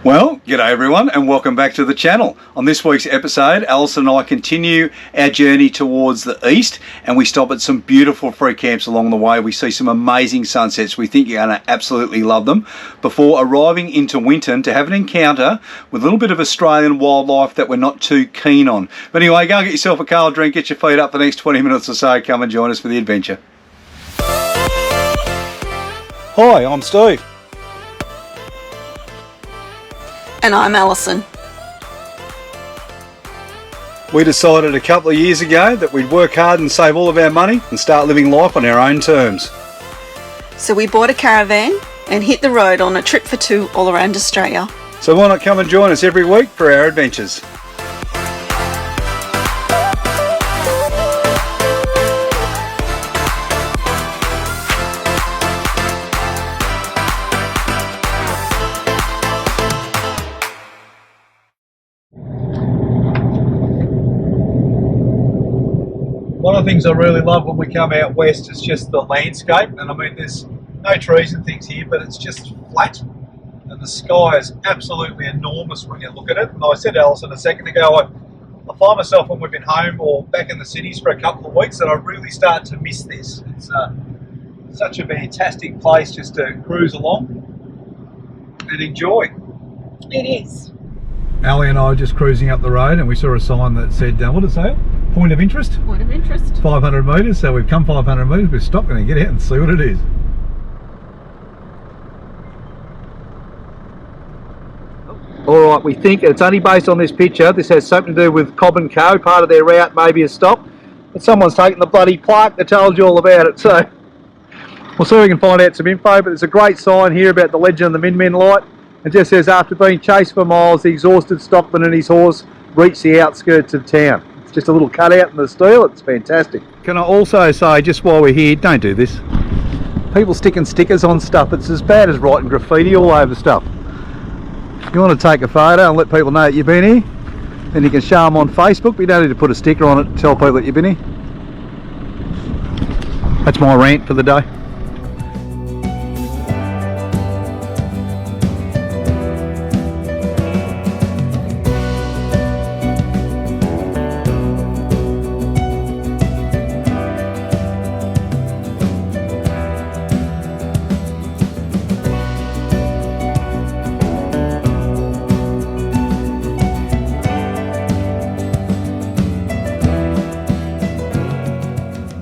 Well, g'day everyone and welcome back to the channel. On this week's episode, Alison and I continue our journey towards the east and we stop at some beautiful free camps along the way. We see some amazing sunsets. We think you're going to absolutely love them before arriving into Winton to have an encounter with a little bit of Australian wildlife that we're not too keen on. But anyway, go and get yourself a cold drink, get your feet up for the next 20 minutes or so. Come and join us for the adventure. Hi, I'm Steve. And I'm Alison. We decided a couple of years ago that we'd work hard and save all of our money and start living life on our own terms. So we bought a caravan and hit the road on a trip for two all around Australia. So why not come and join us every week for our adventures? One of the things I really love when we come out west is just the landscape, and I mean there's no trees and things here, but it's just flat and the sky is absolutely enormous when you look at it. And I said to Alison a second ago, I find myself when we've been home or back in the cities for a couple of weeks that I really start to miss this. It's such a fantastic place just to cruise along and enjoy. It is. Ali and I were just cruising up the road and we saw a sign that said, what did it say? Point of interest? Point of interest. 500 metres, so we've come 500 metres, we've stopped and get out and see what it is. Alright, we think it's only based on this picture. This has something to do with Cobb Co, part of their route, maybe a stop. But someone's taken the bloody plaque that told you all about it, so we'll see if we can find out some info. But there's a great sign here about the legend of the Min Min light. It just says, after being chased for miles, the exhausted stockman and his horse reached the outskirts of town. It's just a little cutout in the steel. It's fantastic. Can I also say, just while we're here, don't do this. People sticking stickers on stuff. It's as bad as writing graffiti all over stuff. If you want to take a photo and let people know that you've been here, then you can show them on Facebook, but you don't need to put a sticker on it to tell people that you've been here. That's my rant for the day.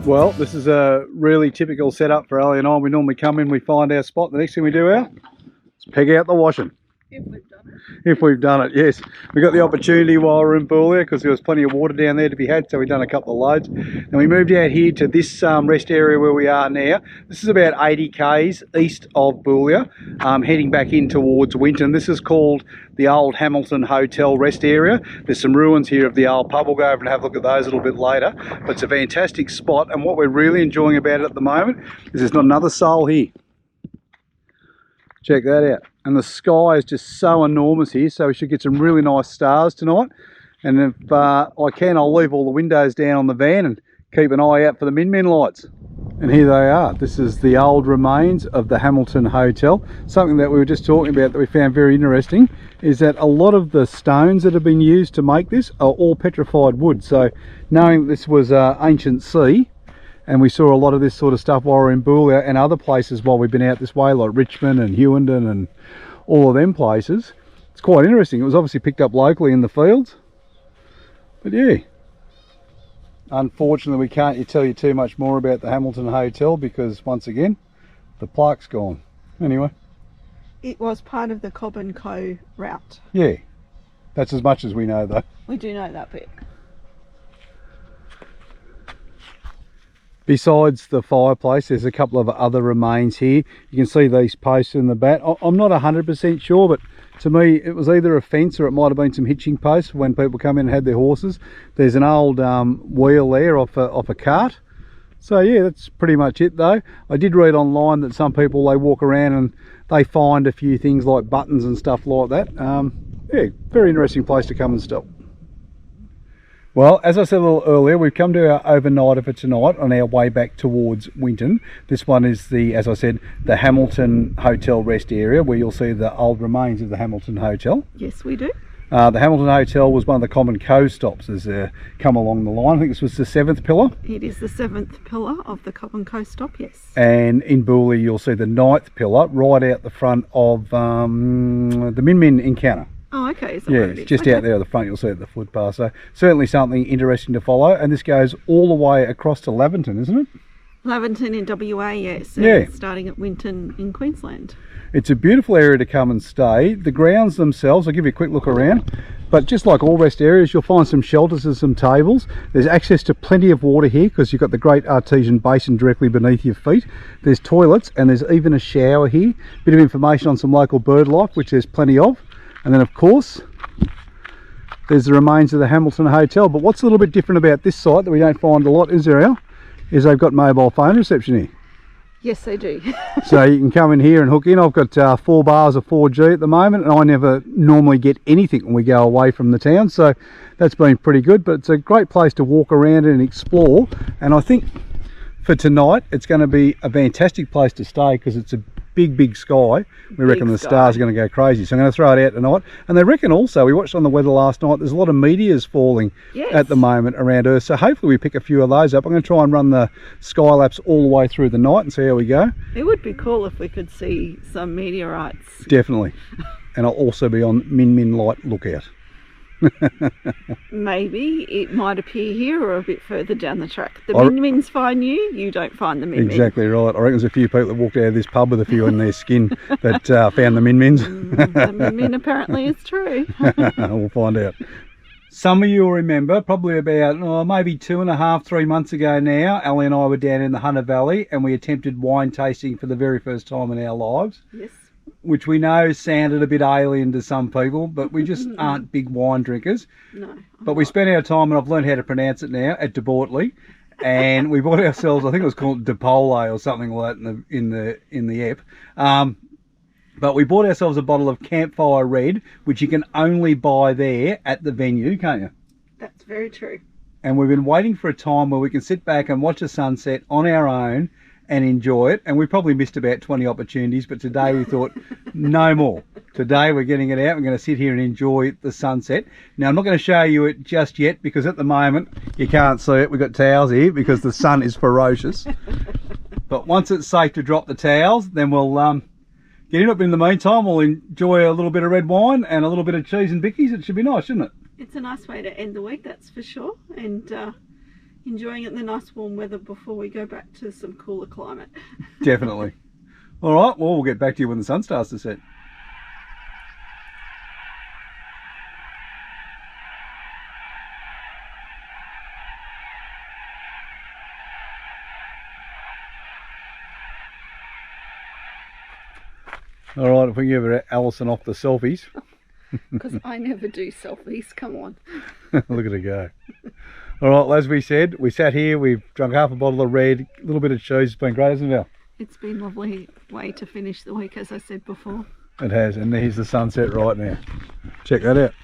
Well, this is a really typical setup for Ali and I. We normally come in, we find our spot. The next thing we do is peg out the washing. If we've done it. If we've done it, yes. We got the opportunity while we were in Boulia because there was plenty of water down there to be had, so we've done a couple of loads. And we moved out here to this rest area where we are now. This is about 80 k's east of Boulia, heading back in towards Winton. This is called the old Middleton Hotel rest area. There's some ruins here of the old pub. We'll go over and have a look at those a little bit later. But it's a fantastic spot, and what we're really enjoying about it at the moment is there's not another soul here. Check that out. And the sky is just so enormous here, so we should get some really nice stars tonight. And if I can, I'll leave all the windows down on the van and keep an eye out for the Min Min lights. And here they are. This is the old remains of the Middleton Hotel. Something that we were just talking about that we found very interesting is that a lot of the stones that have been used to make this are all petrified wood. So knowing that this was an ancient sea, and we saw a lot of this sort of stuff while we were in Boulia and other places while we've been out this way, like Richmond and Winton and all of them places. It's quite interesting. It was obviously picked up locally in the fields. But yeah, unfortunately we can't tell you too much more about the Middleton Hotel because once again, the plaque's gone. Anyway. It was part of the Cobb Co route. Yeah, that's as much as we know though. We do know that bit. Besides the fireplace, there's a couple of other remains here. You can see these posts in the back. I'm not 100% sure, but to me it was either a fence or it might have been some hitching posts when people come in and had their horses. There's an old wheel there off a cart. So yeah, that's pretty much it though. I did read online that some people, they walk around and they find a few things like buttons and stuff like that. Yeah, very interesting place to come and stop. Well, as I said a little earlier, we've come to our overnighter for tonight on our way back towards Winton. This one is the, as I said, the Hamilton Hotel rest area, where you'll see the old remains of the Hamilton Hotel. Yes, we do. The Hamilton Hotel was one of the Cobb Co stops as come along the line. I think this was the 7th pillar. It is the 7th pillar of the Cobb Co stop, yes. And in Boulia, you'll see the 9th pillar right out the front of the Min Min encounter. Oh, okay. Yeah, it's just out there at the front. You'll see at the footpath. So certainly something interesting to follow. And this goes all the way across to Laverton, isn't it? Laverton in WA, yes. Yeah. Starting at Winton in Queensland. It's a beautiful area to come and stay. The grounds themselves, I'll give you a quick look around. But just like all rest areas, you'll find some shelters and some tables. There's access to plenty of water here because you've got the great artesian basin directly beneath your feet. There's toilets and there's even a shower here. Bit of information on some local bird life, which there's plenty of. And then of course, there's the remains of the Hamilton Hotel. But what's a little bit different about this site that we don't find a lot, is they've got mobile phone reception here. Yes, they do. So you can come in here and hook in. I've got 4 bars of 4G at the moment, and I never normally get anything when we go away from the town. So that's been pretty good, but it's a great place to walk around and explore. And I think for tonight, it's going to be a fantastic place to stay because it's a big sky. We reckon the stars are going to go crazy, so I'm going to throw it out tonight. And they reckon also, we watched on the weather last night, there's a lot of meteors falling at the moment around Earth, so hopefully we pick a few of those up. I'm going to try and run the Skylapse all the way through the night and see how we go. It would be cool if we could see some meteorites. Definitely. And I'll also be on Min Min light lookout. Maybe it might appear here or a bit further down the track. The Min Mins find you, you don't find the Min Min. Exactly right. I reckon there's a few people that walked out of this pub with a few in their skin that found the Min Mins. The Min Min apparently is true. We'll find out. Some of you will remember, probably about maybe 2.5, 3 months ago now, Ali and I were down in the Hunter Valley and we attempted wine tasting for the very first time in our lives. Yes. Which we know sounded a bit alien to some people, but we just aren't big wine drinkers. No. But we spent our time, and I've learned how to pronounce it now, at De Bortley, and we bought ourselves, I think it was called De Pole or something like that in the app. But we bought ourselves a bottle of Campfire Red, which you can only buy there at the venue, can't you? That's very true. And we've been waiting for a time where we can sit back and watch a sunset on our own and enjoy it, and we probably missed about 20 opportunities, but today we thought no more. Today we're getting it out. We're going to sit here and enjoy the sunset. Now I'm not going to show you it just yet because at the moment you can't see it. We've got towels here because the sun is ferocious. But once it's safe to drop the towels, then we'll get in it. But in the meantime, we'll enjoy a little bit of red wine and a little bit of cheese and bickies. It should be nice, shouldn't it? It's a nice way to end the week, that's for sure. And enjoying it in the nice warm weather before we go back to some cooler climate. Definitely. All right, well, we'll get back to you when the sun starts to set. All right, if we can get Alison off the selfies. Because I never do selfies, come on. Look at her go. All right, as we said, we sat here, we've drunk half a bottle of red, a little bit of cheese. It's been great, hasn't it, Val? It's been a lovely way to finish the week, as I said before. It has, and there's the sunset right now. Check that out.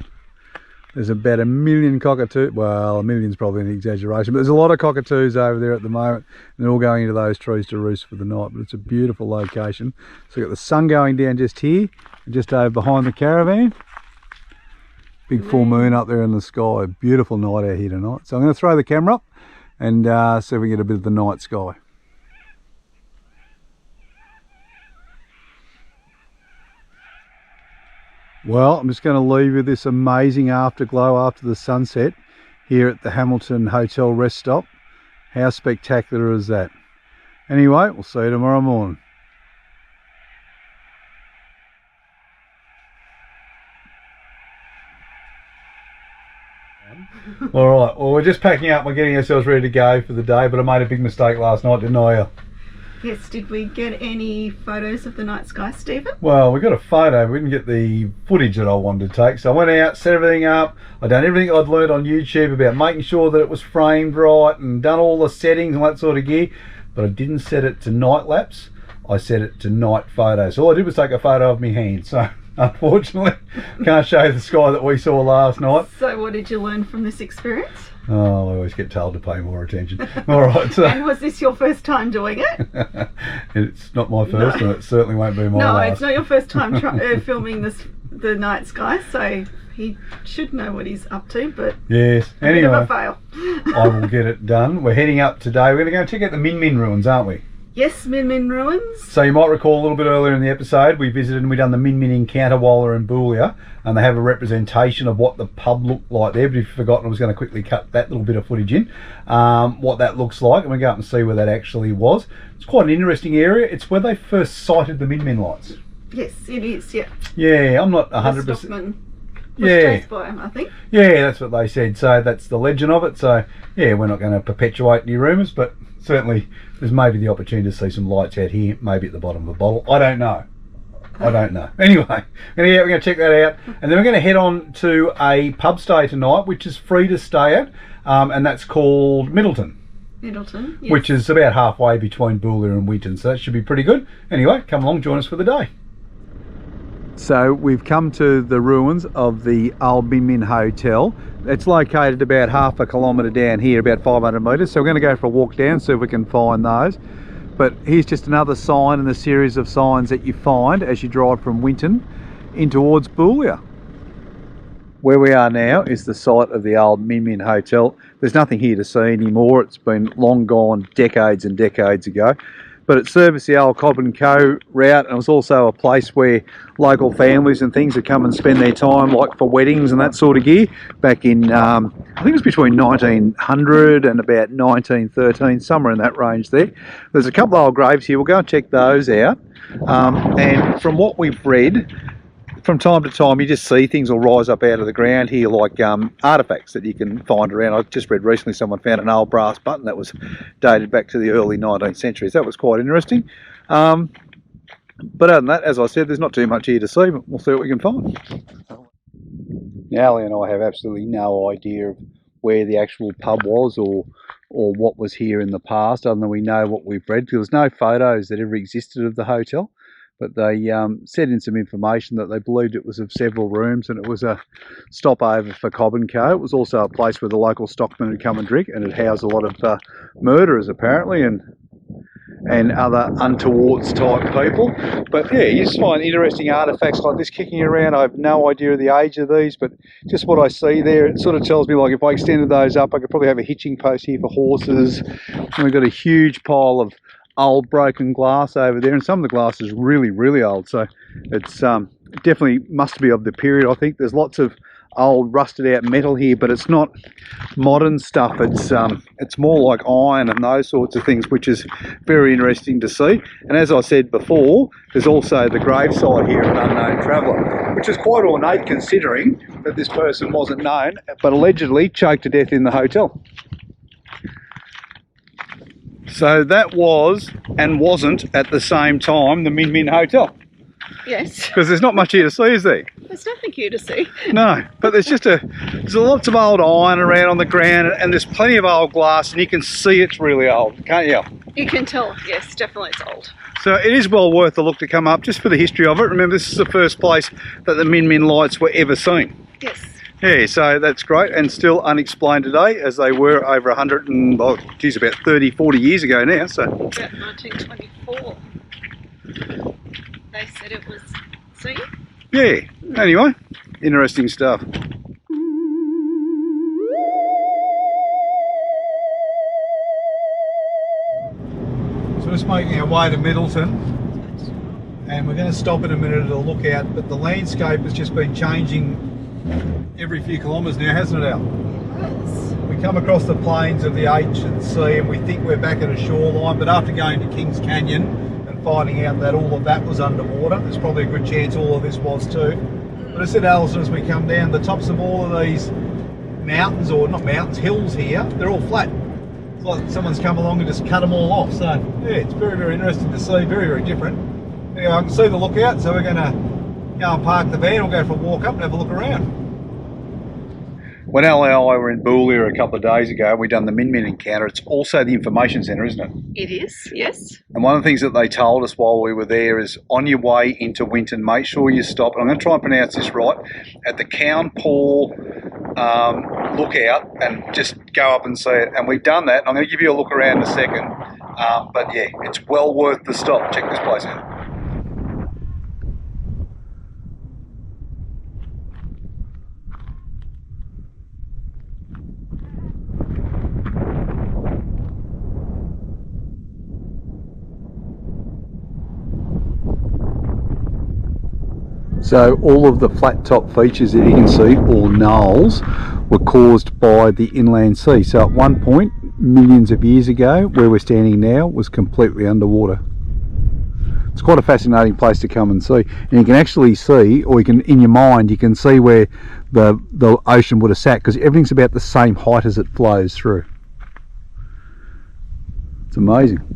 There's about 1 million cockatoos. Well, 1 million's probably an exaggeration, but there's a lot of cockatoos over there at the moment, and they're all going into those trees to roost for the night. But it's a beautiful location. So you've got the sun going down just here, and just over behind the caravan. Big full moon up there in the sky. Beautiful night out here tonight. So I'm going to throw the camera up and see if we can get a bit of the night sky. Well, I'm just going to leave you this amazing afterglow after the sunset here at the Hamilton Hotel rest stop. How spectacular is that? Anyway, we'll see you tomorrow morning. All right, well, we're just packing up. We're getting ourselves ready to go for the day, but I made a big mistake last night, didn't I? Yes, did we get any photos of the night sky, Stephen? Well, we got a photo. We didn't get the footage that I wanted to take. So I went out, set everything up. I'd done everything I'd learned on YouTube about making sure that it was framed right and done all the settings and that sort of gear. But I didn't set it to night lapse. I set it to night photo. So all I did was take a photo of my hand. So unfortunately. Can't show you the sky that we saw last night. So what did you learn from this experience? Oh, I always get told to pay more attention. All right. So And was this your first time doing it? it's not my first, and it certainly won't be my No, last. it's not your first time filming the night sky, so he should know what he's up to, but Yes. a bit Anyway, of a fail. I will get it done. We're heading up today. We're going to go check out the Min Min ruins, aren't we? Yes, Min Min ruins. So you might recall a little bit earlier in the episode, we visited and we done the Min Min encounter while we're in Boulia, and they have a representation of what the pub looked like there. But if you've forgotten, I was going to quickly cut that little bit of footage in, what that looks like, and we go up and see where that actually was. It's quite an interesting area. It's where they first sighted the Min Min lights. Yes, it is. Yeah. Yeah, I'm not 100%. The stockman was Yeah. chased by him, I think. Yeah, that's what they said. So that's the legend of it. So yeah, we're not going to perpetuate any rumours, but certainly there's maybe the opportunity to see some lights out here, maybe at the bottom of a bottle. I don't know. Anyway, we're going to check that out, and then we're going to head on to a pub stay tonight, which is free to stay at, and that's called Middleton. Middleton, yes. Which is about halfway between Boulia and Winton, so that should be pretty good. Anyway, come along, join us for the day. So we've come to the ruins of the old Min Min Hotel. It's located about half a kilometre down here, about 500 metres. So we're going to go for a walk down, see if we can find those. But here's just another sign in the series of signs that you find as you drive from Winton in towards Boulia. Where we are now is the site of the old Min Min Hotel. There's nothing here to see anymore. It's been long gone decades and decades ago. But it serviced the old Cobb Co route, and it was also a place where local families and things would come and spend their time, like for weddings and that sort of gear, back in, I think it was between 1900 and about 1913, somewhere in that range there. There's a couple of old graves here. We'll go and check those out. And from what we've read, from time to time you just see things will rise up out of the ground here, like artefacts that you can find around. I just read recently someone found an old brass button that was dated back to the early 19th century. So that was quite interesting. But other than that, as I said, there's not too much here to see, but we'll see what we can find. Now Ali and I have absolutely no idea of where the actual pub was or what was here in the past, other than we know what we've read. There was no photos that ever existed of the hotel. But they said in some information that they believed it was of several rooms, and it was a stopover for Cobb Co. It was also a place where the local stockmen had come and drink, and it housed a lot of murderers apparently, and other untowards type people. But yeah, you just find interesting artefacts like this kicking around. I have no idea of the age of these, but just what I see there, it sort of tells me, like, if I extended those up, I could probably have a hitching post here for horses. And we've got a huge pile of old broken glass over there, and some of the glass is really, really old, so it's definitely must be of the period. I think there's lots of old rusted out metal here, but it's not modern stuff. It's more like iron and those sorts of things, which is very interesting to see. And as I said before, there's also the gravesite here of an unknown traveller, which is quite ornate considering that this person wasn't known, but allegedly choked to death in the hotel. So that was and wasn't at the same time the Min Min Hotel. Yes. Because there's not much here to see, is there? There's nothing here to see. No, but there's lots of old iron around on the ground, and there's plenty of old glass, and you can see it's really old, can't you? You can tell, yes, definitely it's old. So it is well worth a look to come up just for the history of it. Remember, this is the first place that the Min Min lights were ever seen. Yes. Yeah, so that's great, and still unexplained today, as they were over 100 and, oh, geez, about 30, 40 years ago now. So about 1924. They said it was seen. yeah, anyway, interesting stuff. So just making our way to Middleton, and we're going to stop in a minute to look out, but the landscape has just been changing every few kilometres now, hasn't it, Al? Yes. We come across the plains of the H and C, and we think we're back at a shoreline, but after going to Kings Canyon and finding out that all of that was underwater, there's probably a good chance all of this was too. But I said, Alison, as we come down, the tops of all of these mountains, or not mountains, hills here, they're all flat. It's like someone's come along and just cut them all off. So yeah, it's very, very interesting to see, very, very different. Anyway, I can see the lookout, so we're going to go and park the van, we'll go for a walk up and have a look around. When Ali and I were in Boulia a couple of days ago, we done the Min Min encounter. It's also the information centre, isn't it? It is, yes. And one of the things that they told us while we were there is on your way into Winton, make sure you stop, and I'm going to try and pronounce this right, at the Cown Paul lookout and just go up and see it. And we've done that. I'm going to give you a look around in a second. But yeah, it's well worth the stop. Check this place out. So all of the flat top features that you can see, or knolls, were caused by the inland sea. So at one point, millions of years ago, where we're standing now, was completely underwater. It's quite a fascinating place to come and see. And you can actually see, or you can, in your mind, you can see where the ocean would have sat, because everything's about the same height as it flows through. It's amazing.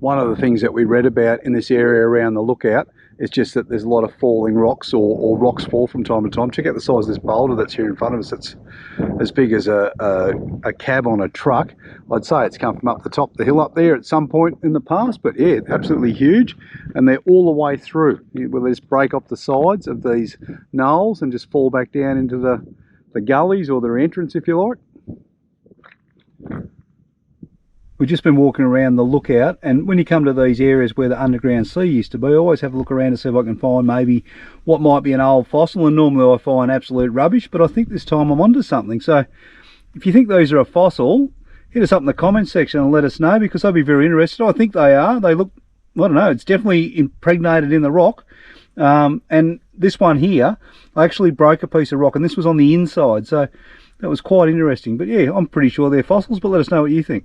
One of the things that we read about in this area around the lookout is just that there's a lot of falling rocks, or rocks fall from time to time. Check out the size of this boulder that's here in front of us. It's as big as a cab on a truck. I'd say it's come from up the top of the hill up there at some point in the past, but yeah, absolutely huge. And they're all the way through. Well, they just break off the sides of these knolls and just fall back down into the gullies, or their entrance, if you like. We've just been walking around the lookout, and when you come to these areas where the underground sea used to be, I always have a look around to see if I can find maybe what might be an old fossil, and normally I find absolute rubbish, but I think this time I'm onto something. So if you think these are a fossil, hit us up in the comments section and let us know, because I'd be very interested. I think they are. They look, I don't know, it's definitely impregnated in the rock. And this one here, I actually broke a piece of rock, and this was on the inside, so that was quite interesting. But yeah, I'm pretty sure they're fossils, but let us know what you think.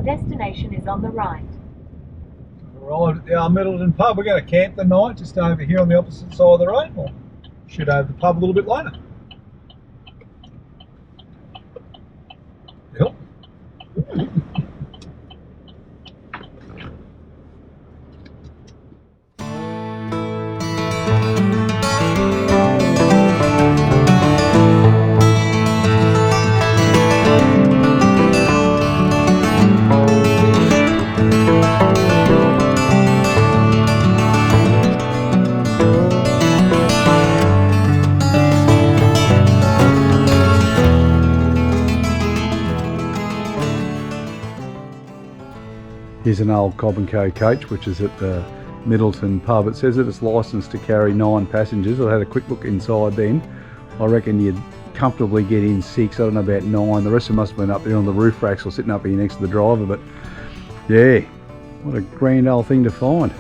Destination is on the right. Arrived at the Middleton pub. We're going to camp the night just over here on the opposite side of the road. We'll shoot over the pub a little bit later. Yep. Here's an old Cobb Co coach, which is at the Middleton pub. It says that it's licensed to carry 9 passengers. I had a quick look inside then. I reckon you'd comfortably get in 6. I don't know about 9. The rest of them must have been up there on the roof racks or sitting up here next to the driver. But yeah, what a grand old thing to find.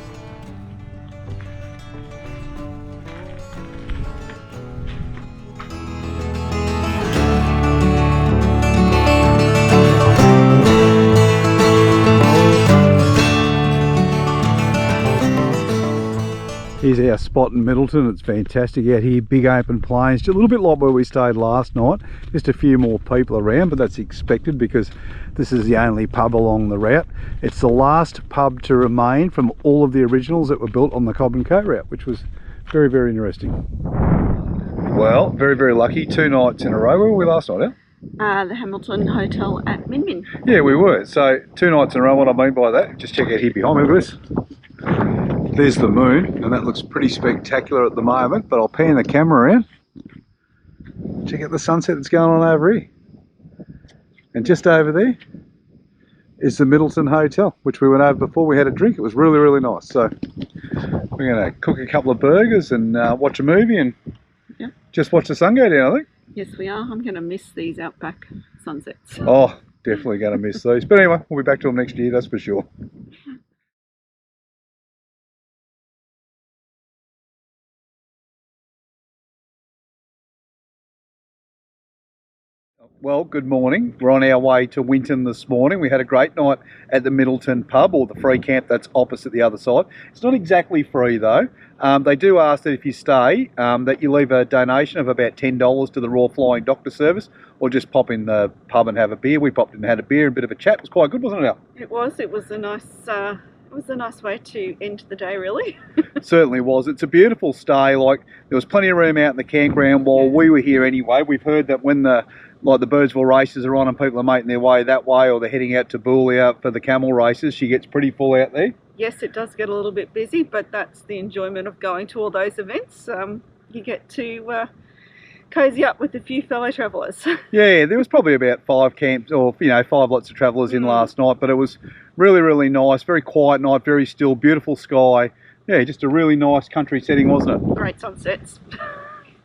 Here's our spot in Middleton. It's fantastic out here, big open plains, just a little bit like where we stayed last night, just a few more people around, but that's expected because this is the only pub along the route. It's the last pub to remain from all of the originals that were built on the Cobb Co route, which was very, very interesting. Well, very, very lucky. 2 nights in a row. Where were we last night, Al? The Hamilton Hotel at Min Min. Yeah, we were. So 2 nights in a row. What I mean by that, just check out here behind me, look at this. There's the moon, and that looks pretty spectacular at the moment, but I'll pan the camera around. Check out the sunset that's going on over here. And just over there is the Middleton Hotel, which we went over before. We had a drink. It was really, really nice. So we're going to cook a couple of burgers and watch a movie and just watch the sun go down, I think. Yes, we are. I'm going to miss these Outback sunsets. Oh, definitely going to miss these. But anyway, we'll be back to them next year, that's for sure. Well, good morning. We're on our way to Winton this morning. We had a great night at the Middleton pub, or the free camp that's opposite the other side. It's not exactly free though. They do ask that if you stay, that you leave a donation of about $10 to the Royal Flying Doctor Service, or just pop in the pub and have a beer. We popped in and had a beer and a bit of a chat. It was quite good, wasn't it, Al? It was a nice way to end the day, really. Certainly was. It's a beautiful stay. Like, there was plenty of room out in the campground while we were here anyway. We've heard that when the Birdsville races are on and people are making their way that way, or they're heading out to Boulia for the camel races, she gets pretty full out there. Yes, it does get a little bit busy, but that's the enjoyment of going to all those events. You get to cozy up with a few fellow travellers. Yeah, there was probably about 5 camps, or 5 lots of travellers in last night, but it was really, really nice. Very quiet night, very still, beautiful sky. Yeah, just a really nice country setting, wasn't it? Great sunsets.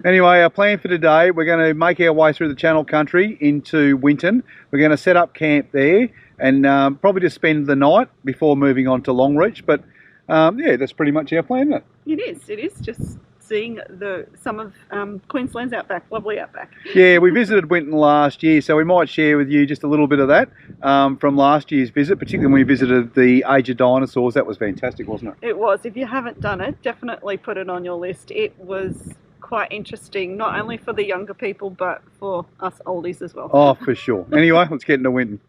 Anyway, our plan for today, we're going to make our way through the Channel Country into Winton. We're going to set up camp there and probably just spend the night before moving on to Longreach. But yeah, that's pretty much our plan, isn't it? It is just seeing some of Queensland's outback, lovely outback. Yeah, we visited Winton last year, so we might share with you just a little bit of that from last year's visit, particularly when we visited the Age of Dinosaurs. That was fantastic, wasn't it? It was. If you haven't done it, definitely put it on your list. It was quite interesting, not only for the younger people, but for us oldies as well. Oh, for sure. Anyway, let's get into Winton.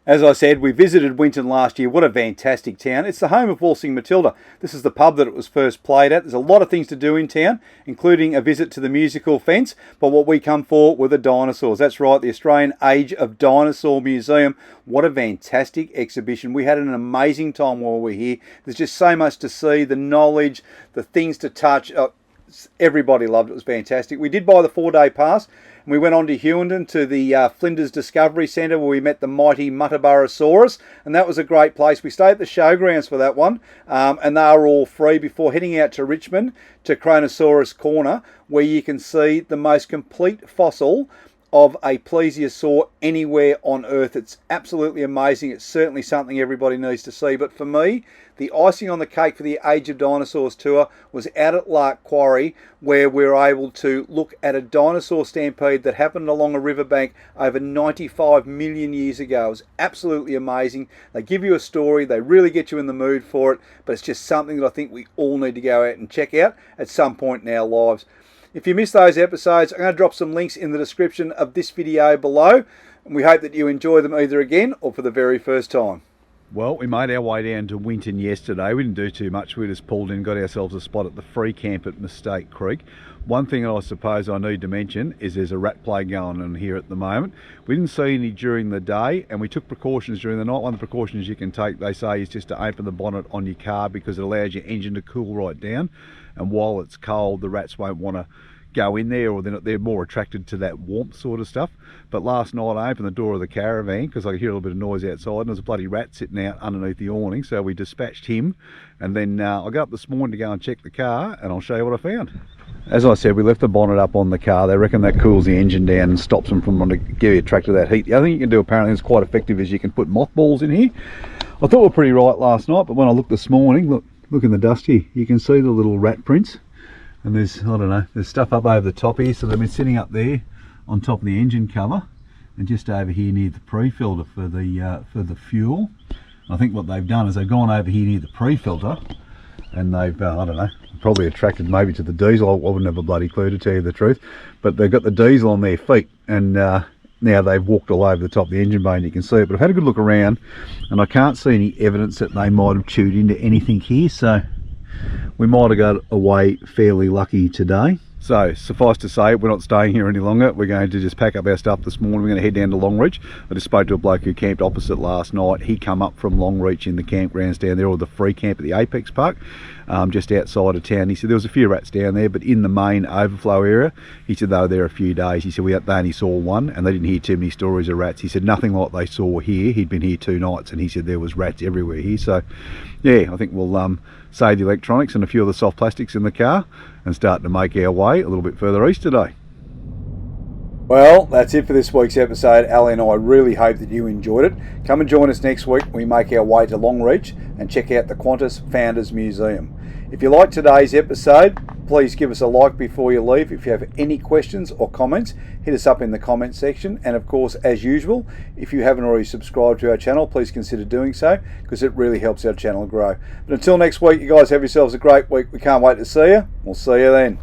As I said, we visited Winton last year. What a fantastic town. It's the home of Waltzing Mathilda. This is the pub that it was first played at. There's a lot of things to do in town, including a visit to the musical fence. But what we come for were the dinosaurs. That's right, the Australian Age of Dinosaur Museum. What a fantastic exhibition. We had an amazing time while we were here. There's just so much to see, the knowledge, the things to touch. Everybody loved it. It was fantastic. We did buy the 4-day pass, and we went on to Winton to the Flinders Discovery Centre, where we met the mighty Muttaburrasaurus, and that was a great place. We stayed at the showgrounds for that one, and they were all free before heading out to Richmond to Kronosaurus Corner, where you can see the most complete fossil of a plesiosaur anywhere on Earth. It's absolutely amazing. It's certainly something everybody needs to see. But for me, the icing on the cake for the Age of Dinosaurs tour was out at Lark Quarry, where we were able to look at a dinosaur stampede that happened along a riverbank over 95 million years ago. It was absolutely amazing. They give you a story, they really get you in the mood for it, but it's just something that I think we all need to go out and check out at some point in our lives. If you missed those episodes, I'm going to drop some links in the description of this video below, and we hope that you enjoy them either again or for the very first time. Well, we made our way down to Winton yesterday. We didn't do too much. We just pulled in, got ourselves a spot at the free camp at Mistake Creek. One thing I suppose I need to mention is there's a rat plague going on here at the moment. We didn't see any during the day, and we took precautions during the night. One of the precautions you can take, they say, is just to open the bonnet on your car, because it allows your engine to cool right down. And while it's cold, the rats won't want to go in there, or they're more attracted to that warmth sort of stuff. But last night I opened the door of the caravan because I could hear a little bit of noise outside, and there's a bloody rat sitting out underneath the awning, so we dispatched him. And then I got up this morning to go and check the car, and I'll show you what I found. As I said, we left the bonnet up on the car. They reckon that cools the engine down and stops them from wanting to get attracted to that heat. The other thing you can do, apparently it's quite effective, is you can put mothballs in here. I thought we were pretty right last night, but when I looked this morning, look in the dust here, you can see the little rat prints. And there's, I don't know, there's stuff up over the top here, so they've been sitting up there on top of the engine cover, and just over here near the pre-filter for the fuel. I think what they've done is they've gone over here near the pre-filter, and they've, I don't know, probably attracted maybe to the diesel. I wouldn't have a bloody clue, to tell you the truth, but they've got the diesel on their feet, and now they've walked all over the top of the engine bay, and you can see it. But I've had a good look around, and I can't see any evidence that they might have chewed into anything here, so we might have got away fairly lucky today. So suffice to say, we're not staying here any longer. We're going to just pack up our stuff this morning. We're going to head down to Longreach. I just spoke to a bloke who camped opposite last night. He come up from Longreach in the campgrounds down there, or the free camp at the Apex Park, just outside of town. He said there was a few rats down there, but in the main overflow area, he said they were there a few days. He said they only saw one, and they didn't hear too many stories of rats. He said nothing like they saw here. He'd been here 2 nights, and he said there was rats everywhere here. So yeah, I think we'll save the electronics and a few of the soft plastics in the car and start to make our way a little bit further east today. Well, that's it for this week's episode. Ali and I really hope that you enjoyed it. Come and join us next week when we make our way to Longreach and check out the Qantas Founders Museum. If you liked today's episode, please give us a like before you leave. If you have any questions or comments, hit us up in the comment section. And of course, as usual, if you haven't already subscribed to our channel, please consider doing so, because it really helps our channel grow. But until next week, you guys have yourselves a great week. We can't wait to see you. We'll see you then.